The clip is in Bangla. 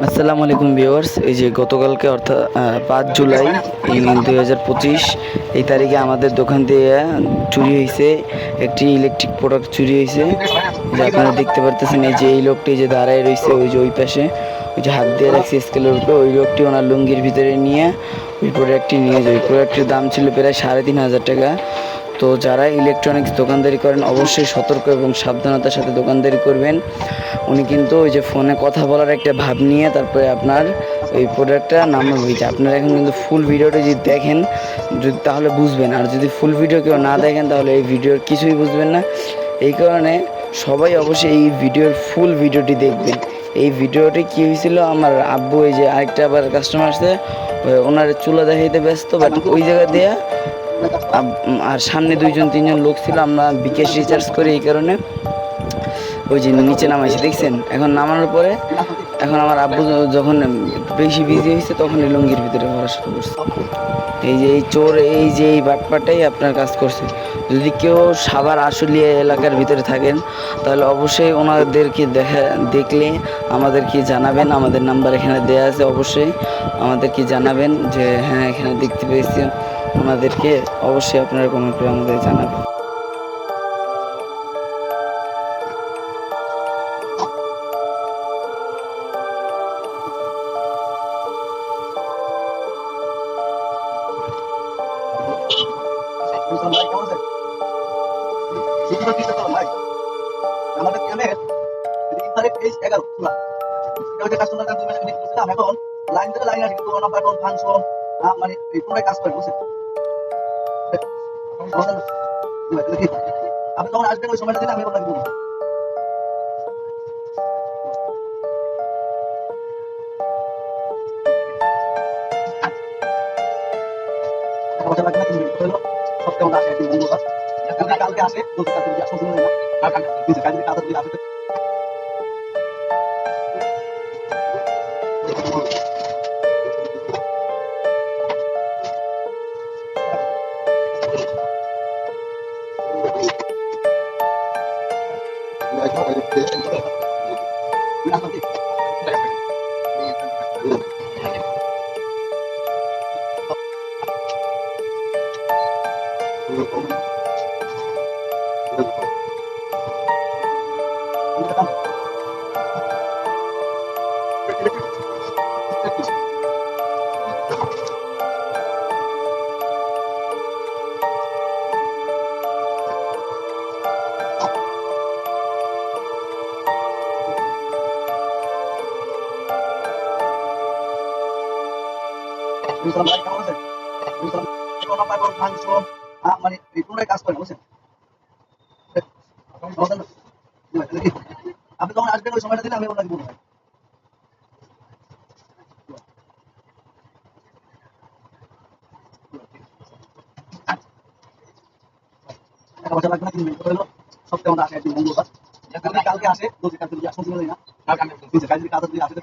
আসসালামু আলাইকুম ভিউয়ার্স। এই যে গতকালকে অর্থাৎ ৫ জুলাই ২০২৫ এই তারিখে আমাদের দোকান দিয়ে চুরি হয়েছে, একটি ইলেকট্রিক প্রোডাক্ট চুরি হয়েছে। যে আপনারা দেখতে পারতেছেন, এই যে এই লোকটি যে দাঁড়ায় রয়েছে ওই যে ওই পাশে, ওই যে হাত দিয়ে রাখছে স্কেলের উপরে, ওই লোকটি ওনার লুঙ্গির ভিতরে নিয়ে ওই প্রোডাক্টটি নিয়ে যায়। ওই প্রোডাক্টটির দাম ছিল প্রায় ৩৫০০ টাকা। তো যারা ইলেকট্রনিক্স দোকানদারি করেন অবশ্যই সতর্ক এবং সাবধানতার সাথে দোকানদারি করবেন। উনি কিন্তু ওই যে ফোনে কথা বলার একটা ভাব নিয়ে তারপরে আপনার ওই প্রোডাক্টটা নামে হয়েছে। আপনারা এখন কিন্তু ফুল ভিডিওটা যদি দেখেন যদি তাহলে বুঝবেন, আর যদি ফুল ভিডিও কেউ না দেখেন তাহলে এই ভিডিওর কিছুই বুঝবেন না। এই কারণে সবাই অবশ্যই এই ভিডিওর ফুল ভিডিওটি দেখবেন। এই ভিডিওটি কী হয়েছিল, আমার আব্বু এই যে আরেকটা আবার কাস্টমার আসছে, ওনার চুলা দেখাইতে ব্যস্ত, বাট ওই জায়গা দিয়ে আর সামনে ২-৩ জন লোক ছিল, আমরা বিকাশ রিচার্জ করি, এই কারণে ওই যে নিচে নামাইছি দেখছেন। এখন নামানোর পরে এখন আমার আব্বু যখন বেশি বিজি হয়েছে তখন এই লুঙ্গির ভিতরে ভরা শুরু করছে। এই যে এই চোর, এই যে এই বাটপাটাই আপনার কাজ করছে। যদি কেউ সাভার আশুলিয়া এলাকার ভিতরে থাকেন তাহলে অবশ্যই ওনাদেরকে দেখলে আমাদেরকে জানাবেন। আমাদের নাম্বার এখানে দেওয়া আছে, অবশ্যই আমাদেরকে জানাবেন যে হ্যাঁ এখানে দেখতে পেয়েছি ওনাদেরকে। অবশ্যই আপনারা কমেন্ট করে আমাদের জানাবেন। ভাই কেমন আছেন? ভাই আমাদের ক্যামের ইনফ্রারেড এইচ 11 চুলা ওইটা কাস্টমার কাছে দুই মাস আগে দিয়েছিলাম। এখন লাইন ধরে লাইন আছে কিন্তু নাম্বার কোন ফাংশন মানে এই পুরোটাই কাজ করে বুঝছেন। আপনি যখন আসবেন ওই সময়টা দিলে আমি আপনাকে বলবো। সপ্তাহে আসে একদিন মঙ্গলবার, কালকে আসে বলতে কালকে যদি আসতে না আর কালকে কালকে কাজ যদি আসে ভাই কেমন আছেন? ফাংশন মানে এই পুরোটাই কাজ করে বুঝছেন। আপনি যখন আসবেন ওই সময়টা দিলে আমি আপনাকে বলবো। টাকা পয়সা লাগবে না, 3 মিনিট হলো সপ্তাহে আসে একদিন মঙ্গলবার, কালকে আসে বলতে কালকে যদি আসতে না আর কালকে কাজ যদি আসে